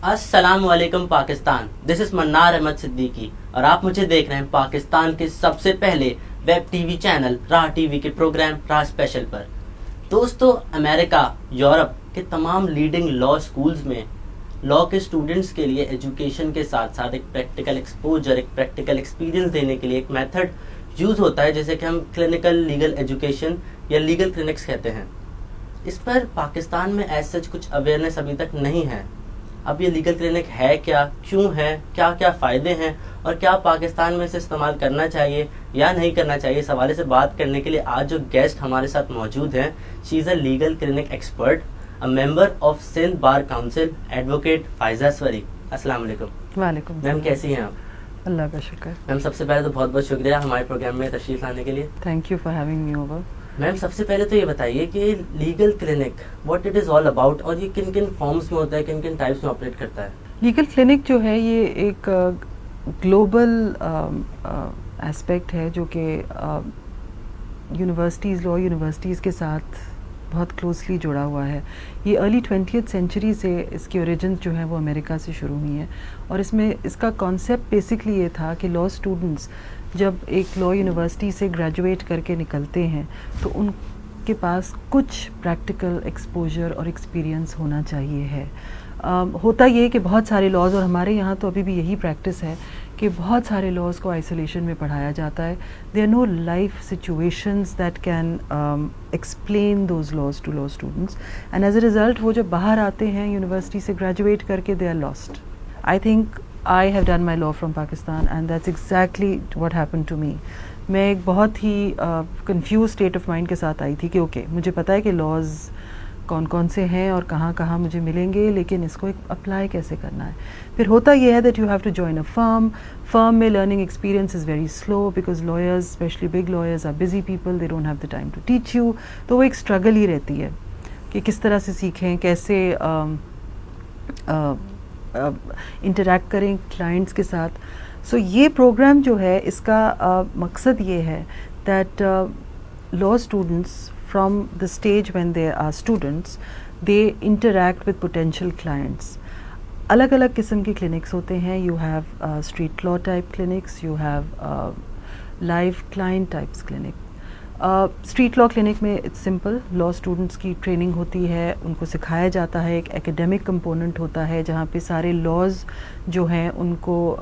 अस्सलामुअलैकुम Pakistan. This is Mannar Ahmad Siddiqui और आप मुझे देख रहे हैं पाकिस्तान के सबसे पहले वेब टीवी चैनल राह टीवी के प्रोग्राम राह स्पेशल पर। दोस्तों, अमेरिका, यूरोप के तमाम लीडिंग लॉ स्कूल्स में लॉ के स्टूडेंट्स के लिए एजुकेशन के साथ साथ एक प्रैक्टिकल एक्सपोजर, एक प्रैक्टिकल एक्सपीरियंस देने के लिए एक मेथड यूज़ होता है जिसे कि हम क्लिनिकल लीगल एजुकेशन या लीगल क्लिनिक्स कहते हैं। इस पर पाकिस्तान में एज सच कुछ अवेयरनेस अभी तक नहीं है। अब ये लीगल क्लिनिक है क्या, क्यों है, क्या क्या फ़ायदे हैं और क्या पाकिस्तान में इसे इस्तेमाल करना चाहिए या नहीं करना चाहिए, इस हवाले से बात करने के लिए आज जो गेस्ट हमारे साथ मौजूद हैं, she is a legal clinic expert, a member of Sindh bar council, advocate Faiza स्वरी। अस्सलाम वालेकुम। वालेकुम। मैम, कैसी हैं आप? अल्लाह का शुक्र। मैम, सबसे पहले तो बहुत बहुत शुक्रिया हमारे प्रोग्राम में तशरीफ़ लाने के लिए। Thank you for having me over. Ma'am, सबसे पहले तो ये बताइए कि legal clinic what it is all about और ये किन किन फॉर्म्स में होता है, किन किन टाइप्स में ऑपरेट करता है? लीगल क्लिनिक जो है ये एक ग्लोबल एस्पेक्ट है जो कि यूनिवर्सिटीज़, लॉ यूनिवर्सिटीज़ के साथ बहुत क्लोजली जुड़ा हुआ है। ये अर्ली 20th सेंचुरी से इसकी ओरिजिन जो है वो अमेरिका से शुरू हुई है और इसमें इसका कॉन्सेप्ट बेसिकली ये था कि लॉ स्टूडेंट्स जब एक लॉ यूनिवर्सिटी से ग्रेजुएट करके निकलते हैं तो उनके पास कुछ प्रैक्टिकल एक्सपोजर और एक्सपीरियंस होना चाहिए है। होता ये कि बहुत सारे लॉज, और हमारे यहाँ तो अभी भी यही प्रैक्टिस है कि बहुत सारे लॉज को आइसोलेशन में पढ़ाया जाता है। There are no life situations that can explain those laws to law students, and as a result वो जब बाहर आते हैं यूनिवर्सिटी से ग्रेजुएट करके, they are lost. I think I have done my law from Pakistan and that's exactly what happened to me. मैं एक बहुत ही confused state of mind के साथ आई थी कि ओके, मुझे पता है कि laws कौन कौन से हैं और कहाँ कहाँ मुझे मिलेंगे, लेकिन इसको अप्लाई कैसे करना है। फिर होता ये है that you have to join a firm में learning experience is very slow because lawyers, especially big lawyers, are busy people, they don't have the time to teach you। तो वो एक struggle ही रहती है कि किस तरह से सीखें, कैसे इंटरैक्ट करें क्लाइंट्स के साथ। सो ये प्रोग्राम जो है इसका मकसद ये है that law students from the stage when they are students, they interact with potential clients. अलग अलग किस्म के क्लिनिक्स होते हैं। You have street law type clinics, you have live client types clinic. Street law clinic में it's simple, law students की training होती है, उनको सिखाया जाता है, एक एकेडमिक कंपोनेंट होता है जहाँ पे सारे लॉज जो हैं उनको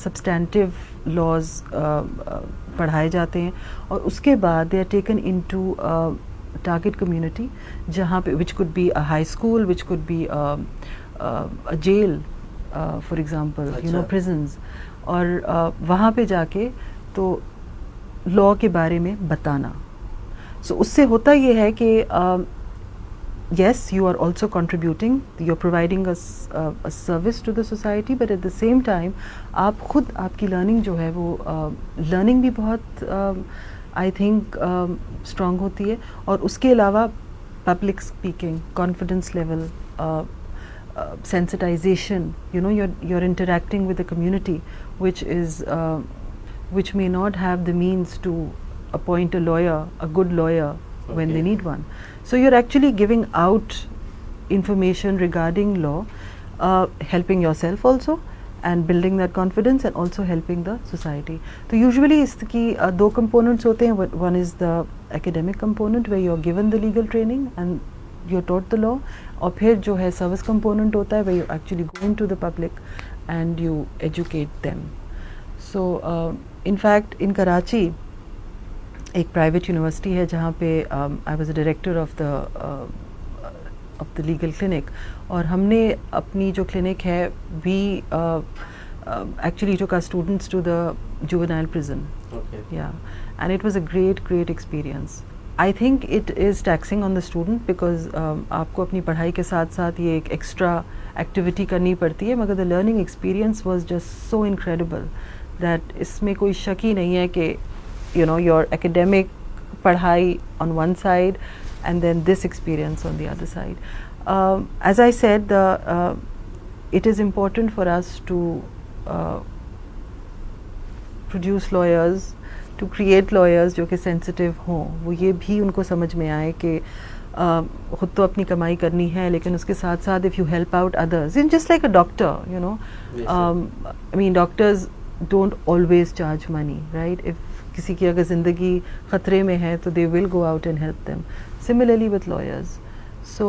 सब्सटेंटिव लॉज पढ़ाए जाते हैं और उसके बाद they are taken into target community जहाँ पे which could be a high school, which could be a jail for example, you know, prisons. और वहाँ पे जाके तो लॉ के बारे में बताना। सो उससे होता ये है कि yes, you are also contributing, you're providing a service to the society, but at the same time आप खुद, आपकी लर्निंग जो है वो लर्निंग भी बहुत आई थिंक स्ट्रॉन्ग होती है। और उसके अलावा public speaking, confidence level, sensitization, you know, you're interacting with the community which may not have the means to appoint a lawyer, a good lawyer, when they need one. So you're actually giving out information regarding law, helping yourself also and building that confidence and also helping the society. So usually इसकी दो components होते हैं. One is the academic component where you're given the legal training and you're taught the law, और फिर जो है service component होता है where you actually go into the public and you educate them. So in fact in Karachi एक private university है जहाँ पे I was a director of the legal clinic, और हमने अपनी जो क्लिनिक है we actually took our students to the juvenile prison. Okay. Yeah, and it was a great experience. I think it is taxing on the student because आपको अपनी पढ़ाई के साथ साथ ये एक एक्स्ट्रा एक्टिविटी करनी पड़ती है, मगर the learning experience was just so incredible that इसमें कोई शक ही नहीं है कि you know, your academic padhai on one side and then this experience on the other side. As I said, it is important for us to produce lawyers, to create lawyers जो कि sensitive हों, वो ये भी उनको समझ में आए कि खुद तो अपनी कमाई करनी है, लेकिन उसके साथ साथ if you help out others, in just like a doctor, you know, I mean doctors don't always charge money, right? If किसी की अगर ज़िंदगी ख़तरे में है तो they will go out and help them. Similarly with lawyers. So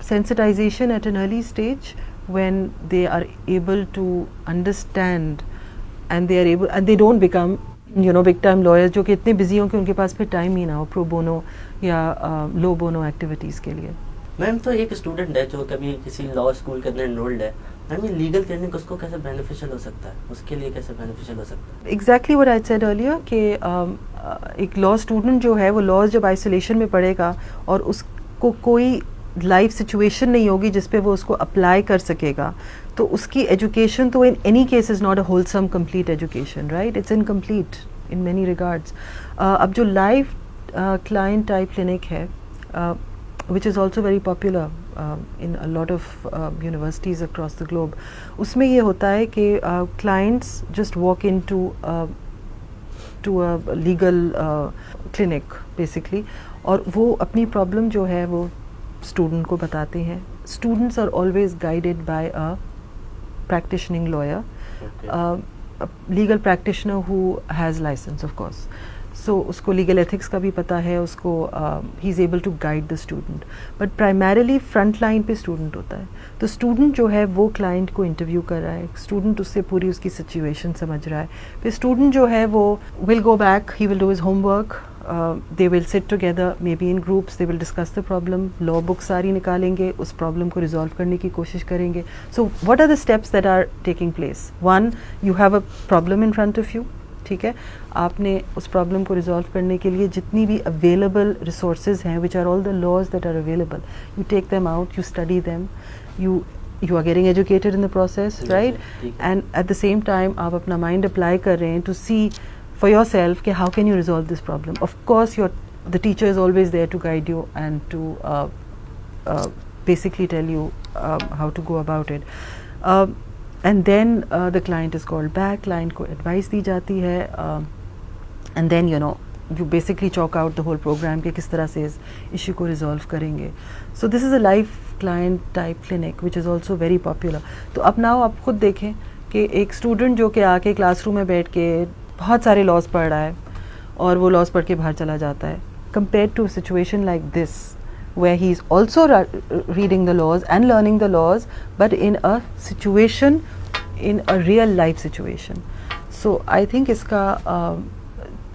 sensitization at an early stage, when they are able to understand and they are able, and they don't become, you know, big time lawyers जो कि इतने busy हों कि उनके पास फिर time ही ना हो pro bono या low bono एक्टिविटीज़ के लिए. मैम, तो एक स्टूडेंट है जो कभी किसी लॉ स्कूल के अंदर एनरोल्ड है, मैम ये लीगल ट्रेनिंग उसको कैसे बेनिफिशियल हो सकता है, उसके लिए कैसे बेनिफिशियल हो सकता है? Exactly what I said earlier कि एक लॉ स्टूडेंट जो है वो लॉज जब आइसोलेशन में पढ़ेगा और उसको कोई लाइफ सिचुएशन नहीं होगी जिस पे वो उसको अप्लाई कर सकेगा, तो उसकी एजुकेशन तो in any case is not a wholesome complete education, right? It's incomplete in many regards. अब जो लाइव क्लाइंट टाइप क्लिनिक है, which is also very popular in a lot of universities across the globe, उसमें ये होता है कि clients just walk into to a legal clinic basically, और वो अपनी problem जो है वो student को बताते हैं. Students are always guided by a practicing lawyer, a legal practitioner who has license of course. So उसको लीगल एथिक्स का भी पता है, उसको ही is able to guide the student, but primarily front line पे स्टूडेंट होता है. तो स्टूडेंट जो है वो क्लाइंट को इंटरव्यू कर रहा है, स्टूडेंट उससे पूरी उसकी सिचुएशन समझ रहा है. फिर स्टूडेंट जो है वो will go back, he will do his homework, they will sit together may be in groups, they will discuss the problem, law book सारी निकालेंगे, उस प्रॉब्लम को रिजॉल्व करने की कोशिश करेंगे. So what are the steps that are taking place? One, you have a problem in front of you, ठीक है? आपने उस प्रॉब्लम को रिजॉल्व करने के लिए जितनी भी अवेलेबल रिसोर्सेज हैं, which are all the laws that are available, you take them out, you study them, you are getting educated in the process, right? And at the same time आप अपना mind apply कर रहे हैं to see for yourself कि how can you resolve this problem. Of course the teacher is always there to guide you and to basically tell you how to go about it. And then the client is called back, client को advice दी जाती है, and then you know you basically chalk out the whole program कि किस तरह से इस issue को resolve करेंगे. So this is a live client type clinic which is also very popular. तो अब now आप खुद देखें कि एक student जो कि आके classroom में बैठ के बहुत सारे laws पढ़ रहा है और वो laws पढ़ के बाहर चला जाता है, compared to a situation like this where he is also reading the laws and learning the laws, but in a situation, in a real life situation. So I think इसका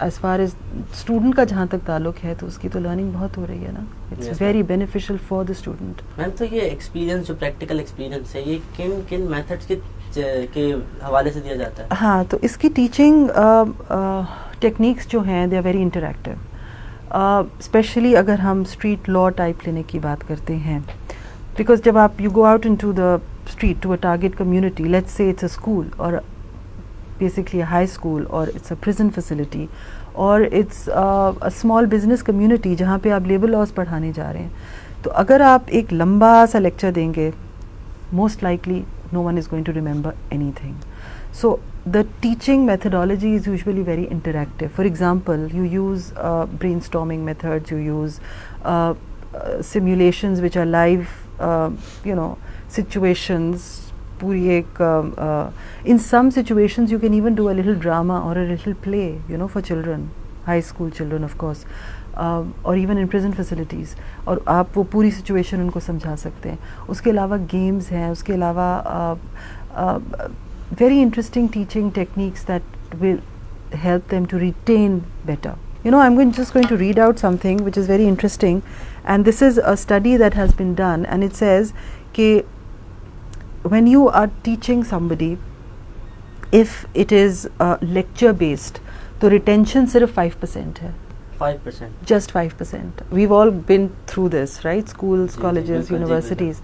as far as student का जहाँ तक ताल्लुक है तो उसकी तो learning बहुत हो रही है ना. It's very beneficial for the student. Ma'am, तो ये experience जो practical experience है, ये किन किन methods के हवाले से दिया जाता है? हाँ, तो इसकी teaching techniques जो हैं they are very interactive. Specially अगर हम स्ट्रीट लॉ टाइप क्लिनिक की बात करते हैं, बिकॉज जब आप you go out into the street to a target community, let's say it's a school और बेसिकली हाई स्कूल और इट्स अ प्रिजन फैसिलिटी और it's a small business community जहाँ पे आप लेबर लॉज पढ़ाने जा रहे हैं, तो अगर आप एक लंबा सा लेक्चर देंगे, most likely no one is going to remember anything. So the teaching methodology is usually very interactive. For example, you use brainstorming methods, you use simulations which are live, situations. पूरी एक in some situations you can even do a little drama or a little play, for children, high school children of course, or even in prison facilities, और आप वो पूरी situation उनको समझा सकते हैं. उसके अलावा games हैं, उसके अलावा very interesting teaching techniques that will help them to retain better. I'm just going to read out something which is very interesting, and this is a study that has been done, and it says कि when you are teaching somebody, if it is lecture based, तो retention सिर्फ 5% है. 5%? Just 5%. We've all been through this, right? Schools, colleges, universities.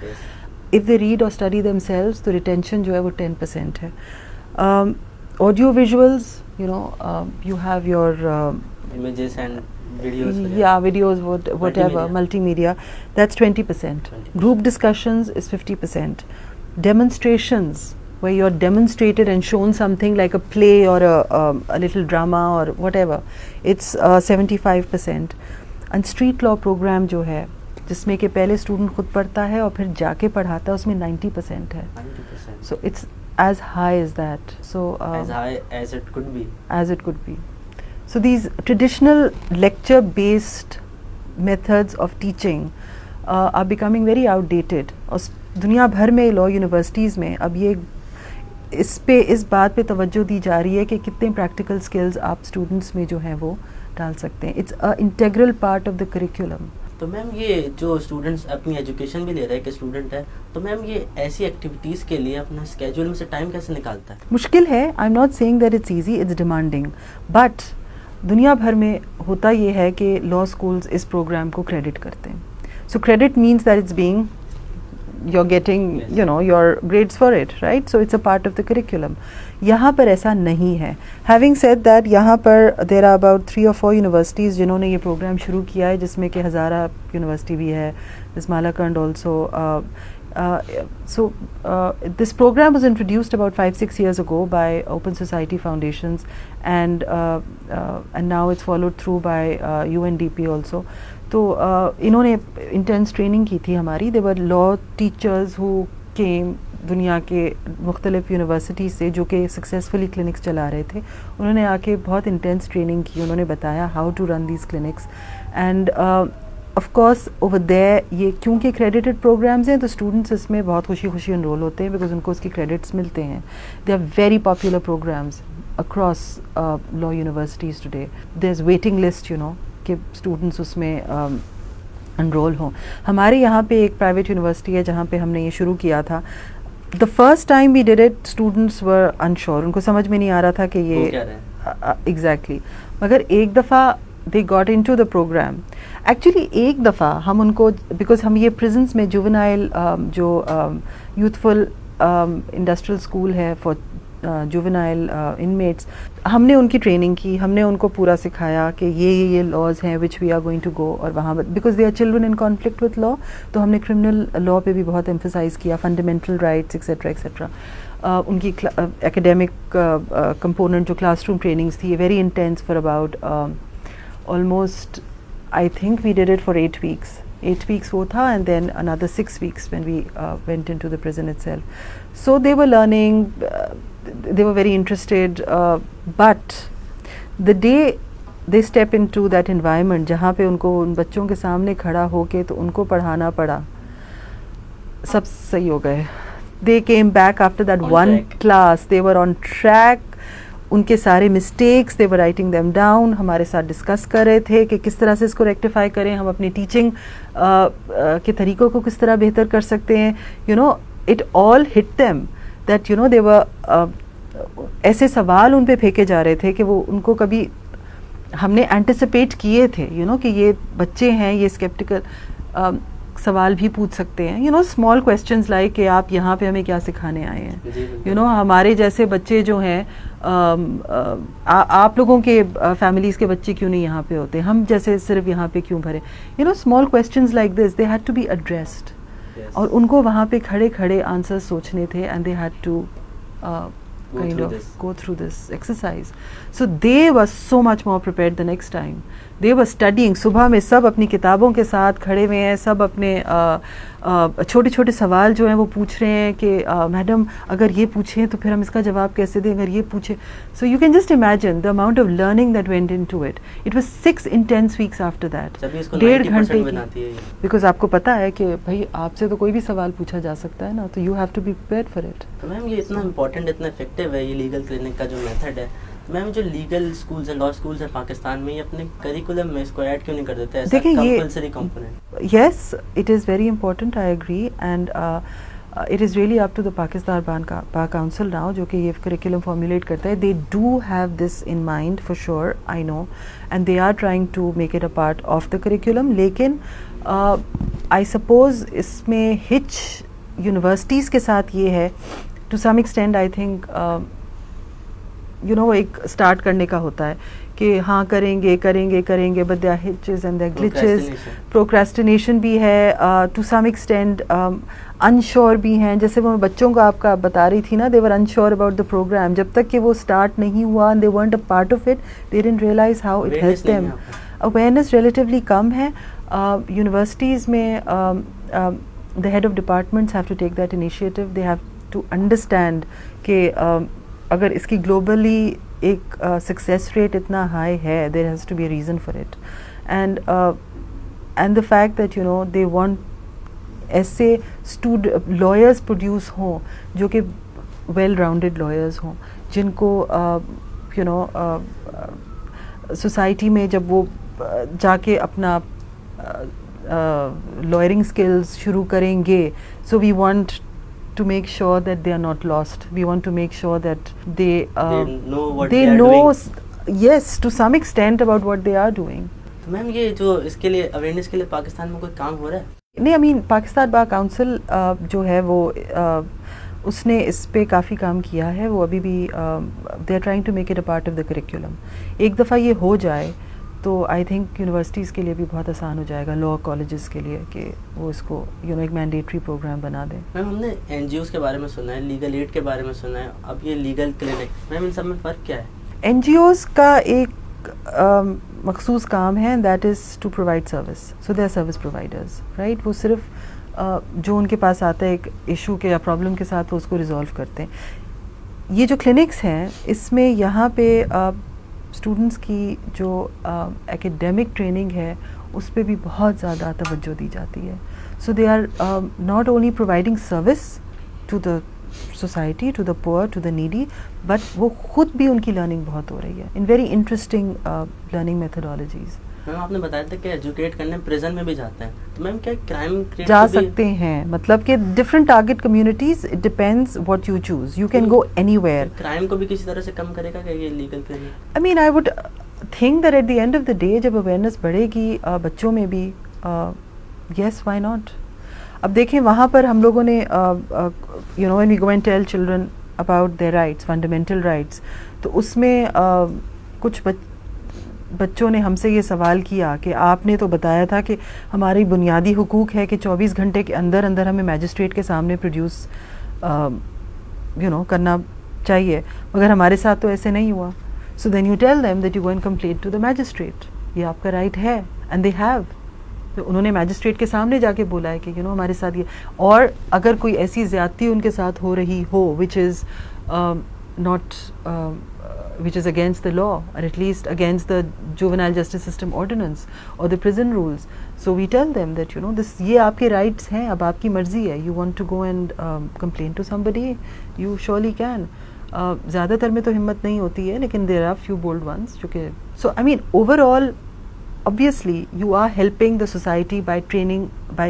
If they read or study themselves, the retention जो है वो 10% है. Audio visuals, you have your images and videos. Yeah, videos, whatever, multimedia. That's 20%. Group discussions is 50%. Demonstrations, where you're demonstrated and shown something like a play or a little drama or whatever, it's 75%. And street law program जो है जिसमें कि पहले student खुद पढ़ता है और फिर जाके पढ़ाता है, उसमें 90% है. 90%. So it's as high as that. So as high as it could be. As it could be. So these traditional lecture-based methods of teaching are becoming very outdated. और दुनिया भर में लॉ यूनिवर्सिटीज़ में अब ये इस बात पे तवज्जो दी जा रही है कि कितने प्रैक्टिकल स्किल्स आप स्टूडेंट्स में जो हैं वो डाल सकते हैं. It's a integral part of the curriculum. तो मैम ये जो स्टूडेंट्स अपनी एजुकेशन भी ले रहे हैं कि स्टूडेंट है, तो मैम ये ऐसी एक्टिविटीज़ के लिए अपना स्केड्यूल में से टाइम कैसे निकालता है? मुश्किल है. I am not saying that it's easy, it's demanding. But दुनिया भर में होता ये है कि लॉ स्कूल्स इस प्रोग्राम को क्रेडिट करते हैं. सो credit means that it's being you're getting your grades for it, right? So it's a part of the curriculum. यहाँ पर ऐसा नहीं है. Having said that, यहाँ पर there are about 3 or 4 universities जिन्होंने ये प्रोग्राम शुरू किया है, जिसमें कि हज़ारा यूनिवर्सिटी भी है, this Malakand also. So this program was introduced about 5-6 years ago by Open Society Foundations, and now it's followed through by UNDP also. तो इन्होंने इंटेंस ट्रेनिंग की थी हमारी. देवर लॉ टीचर्स हु केम दुनिया के मुख्तलिफ यूनिवर्सिटी से जो कि सक्सेसफुली क्लिनिक्स चला रहे थे. उन्होंने आके बहुत इंटेंस ट्रेनिंग की. उन्होंने बताया how to run these clinics. And of course over there ये क्योंकि क्रेडिटेड प्रोग्राम्स हैं तो स्टूडेंट्स इसमें बहुत खुशी खुशी इनरोल होते हैं बिकॉज उनको उसकी क्रेडिट्स मिलते हैं. They are very popular programmes across law universities today. There's waiting list, कि स्टूडेंट्स उसमें एनरोल हों. हमारे यहाँ पे एक प्राइवेट यूनिवर्सिटी है जहाँ पे हमने ये शुरू किया था. The first time we did it students were unsure. उनको समझ में नहीं आ रहा था कि ये एग्जैक्टली. मगर एक दफ़ा they got into the programme. Actually एक दफ़ा हम उनको बिकॉज हम ये प्रिजन्स में जुवेनाइल जो यूथफुल इंडस्ट्रियल स्कूल है फॉर जुवेनाइल इनमेट्स, हमने उनकी ट्रेनिंग की. हमने उनको पूरा सिखाया कि ये लॉज हैं which we are going to go. और वहाँ because they are children in conflict with law, तो हमने क्रिमिनल लॉ पे भी बहुत एम्फेसाइज किया, फंडामेंटल राइट्स एक्सेट्रा एक्सेट्रा. उनकी एकेडमिक कंपोनेंट जो क्लासरूम ट्रेनिंग्स थी very intense for about almost I think we did it for 8 weeks. 8 weeks वो था, and then another 6 weeks when we went into the prison itself. So they were learning, they were very interested, but the day they step into that environment जहाँ पे उनको उन बच्चों के सामने खड़ा होके तो उनको पढ़ाना पड़ा, सब सही हो गए. They came back after that one class, they were on track. उनके सारे mistakes they were writing them down. हमारे साथ डिस्कस कर रहे थे कि किस तरह से इसको रेक्टिफाई करें, हम अपनी टीचिंग के तरीक़ों को किस तरह बेहतर कर सकते हैं. It all hit them that they were ऐसे सवाल उन पे फेंके जा रहे थे कि वो उनको कभी हमने एंटिसिपेट किए थे कि ये बच्चे हैं, ये स्केप्टिकल सवाल भी पूछ सकते हैं. स्मॉल क्वेश्चंस लाइक कि आप यहाँ पे हमें क्या सिखाने आए हैं. हमारे जैसे बच्चे जो हैं आप लोगों के फैमिलीज़ के बच्चे क्यों नहीं यहाँ पे होते, हम जैसे सिर्फ यहाँ पे क्यों भरे. Small questions like this they had to be addressed. और उनको वहाँ पे खड़े खड़े आंसर्स सोचने थे, and they had to kind of go through this exercise. So they were so much more prepared the next time. They were studying. सुबह में सब अपनी किताबों के साथ खड़े हुए हैं, सब अपने छोटे छोटे सवाल जो हैं वो पूछ रहे हैं कि मैडम अगर ये पूछें तो फिर हम इसका जवाब कैसे दें, अगर ये पूछे. So you can just imagine the amount of learning that went into it. It was 6 intense weeks after that. 1.5 घंटे की. Because आपको पता है कि भाई आपसे तो कोई भी सवाल पूछा जा सकता है ना, तो you have to be prepared for it. तो मैम ये इतना इम्पोर्टेंट, इतना इफेक्टिव है ये लीगल क्लिनिक का जो मेथड है. मैम जो लीगल स्कूल्स हैं, लॉ स्कूल्स हैं पाकिस्तान में, ये अपने करिकुलम में इसको ऐड क्यों नहीं कर देते ऐसा compulsory component? Yes, it is very important, I agree, and it is really up to the Pakistan Bar Council now जो कि ये करिकुलम फॉर्मुलेट करता है. They do have this in mind for sure, I know, and they are trying to make it a part of the curriculum. लेकिन I suppose इसमें hitch universities के साथ ये है to some extent. I think एक start करने का होता है कि हाँ करेंगे करेंगे करेंगे, but there hitches and there glitches. Procrastination भी है टू सम एक्सटेंट. अनश्योर भी हैं, जैसे वो बच्चों को आपका बता रही थी ना, दे वर अनश्योर अबाउट द प्रोग्राम. जब तक कि वो स्टार्ट नहीं हुआ, दे weren't a part of it, they didn't realize how it helped them. Awareness relatively कम है. यूनिवर्सिटीज़ में the head of departments have to take that initiative. They have to understand कि अगर इसकी globally एक success rate इतना high है, there has to be a reason for it. And the fact that they want ऐसे lawyers produce हों जो कि well-rounded lawyers हों, जिनको society में जब वो जाके अपना lawyering skills शुरू करेंगे, so we want to make sure that they are not lost. We want to make sure that they know what they are doing. Yes, to some extent about what they are doing. तो ma'am ये जो इसके लिए awareness के लिए पाकिस्तान में कोई काम हो रहा है? नहीं, I mean Pakistan bar council जो है वो उसने इस पे काफ़ी काम किया है. वो अभी भी they are trying to make it a part of the curriculum. एक दफ़ा ये हो जाए तो आई थिंक यूनिवर्सिटीज़ के लिए भी बहुत आसान हो जाएगा, लॉ कॉलेजेस के लिए, कि वो इसको एक मैंडेटरी प्रोग्राम बना दें. मैम हमने NGOs के बारे में सुना है, लीगल एड के बारे में सुना है, अब ये लीगल क्लिनिक, मैम इन सब में फ़र्क क्या है? NGOs का एक मखसूस काम है, that is to provide service. So they are service providers, right. वो सिर्फ जो उनके पास आता है एक इशू के या प्रॉब्लम के साथ वो उसको रिजॉल्व करते हैं. ये जो क्लिनिक्स हैं इसमें यहाँ पे स्टूडेंट्स की जो एकेडमिक ट्रेनिंग है उस पर भी बहुत ज़्यादा तवज्जो दी जाती है. So they are not only providing service to the society, to the poor, to the needy, but वो खुद भी उनकी लर्निंग बहुत हो रही है in very interesting learning methodologies. Ma'am आपने बताया था कि एजुकेट करने प्रिजन में भी जाते हैं, तो मैम क्या क्राइम जा सकते हैं, मतलब कि different target communities, it depends what you choose, you can go anywhere. Crime को भी किसी तरह से कम करेगा क्या ये legal clinic? I mean I would think that at the end of the day जब अवेयरनेस बढ़ेगी बच्चों में भी, यस व्हाई नॉट. अब देखें वहाँ पर हम लोगों ने when we go and tell children about their rights, fundamental rights, तो उसमें कुछ बच्चों ने हमसे ये सवाल किया कि आपने तो बताया था कि हमारी बुनियादी हुकूक है कि 24 घंटे के अंदर अंदर हमें मैजिस्ट्रेट के सामने प्रोड्यूस करना चाहिए, मगर हमारे साथ तो ऐसे नहीं हुआ. So then you tell them that you go and complain to the magistrate, ये आपका राइट है, एंड दे हैव. तो उन्होंने मैजिस्ट्रेट के सामने जाके बोला है कि हमारे साथ ये, और अगर कोई ऐसी ज़्यादती उनके साथ हो रही हो which is not which is against the law, or at least against the juvenile justice system ordinance or the prison rules, so we tell them that this ये आपके rights हैं, अब आपकी मर्जी है, you want to go and complain to somebody, you surely can. ज़्यादातर में तो हिम्मत नहीं होती है, लेकिन there are few bold ones जो कि, so I mean overall obviously you are helping the society by training, by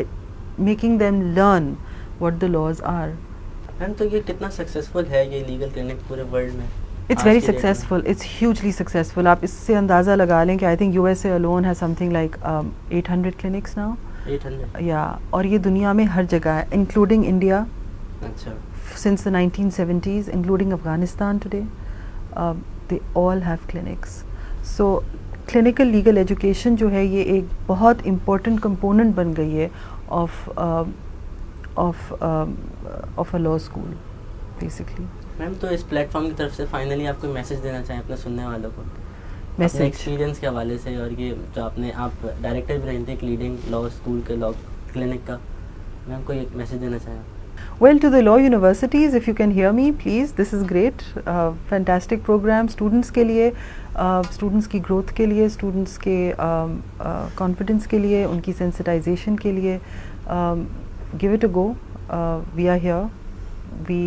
making them learn what the laws are. Ma'am तो ये कितना सक्सेसफुल है ये लीगल क्लिनिक पूरे वर्ल्ड में? It's very successful. It's hugely successful. आप इससे अंदाज़ा लगा लें कि I think USA alone has something like 800 clinics now. 800? Yeah. और ये दुनिया में हर जगह है, including India. अच्छा. Since the 1970s, including Afghanistan today, they all have clinics. So clinical legal education जो है ये एक बहुत important component बन गई है of a law school, basically. Ma'am तो इस प्लेटफॉर्म की तरफ से फाइनली आप कोई मैसेज देना चाहें अपने सुनने वालों को, मैसेज एक्सपीरियंस के हवाले से, और ये जो आप डायरेक्टर भी रहे थे एक लीडिंग लॉ स्कूल के लॉ क्लिनिक का, मैम कोई एक मैसेज देना चाहें? Well, to the law universities, if you can hear me, please, this is great, fantastic program, students के लिए, students की growth के लिए, students के confidence के लिए, उनकी sensitization के लिए, give it a go. We are here. We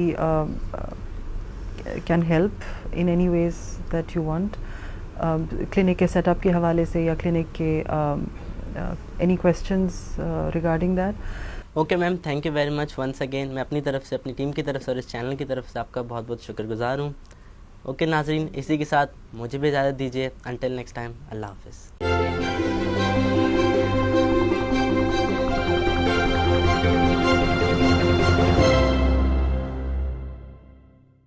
can help in any ways that you want. Clinic के setup के हवाले से या clinic के any questions regarding that? Okay ma'am, thank you very much once again. मैं अपनी तरफ से, अपनी टीम की तरफ से और इस चैनल की तरफ से आपका बहुत बहुत शुक्रगुजार हूँ. ओके नाजरीन, इसी के साथ मुझे भी इजाज़त दीजिए. अंटिल नेक्स्ट टाइम, अल्लाह हाफिज़.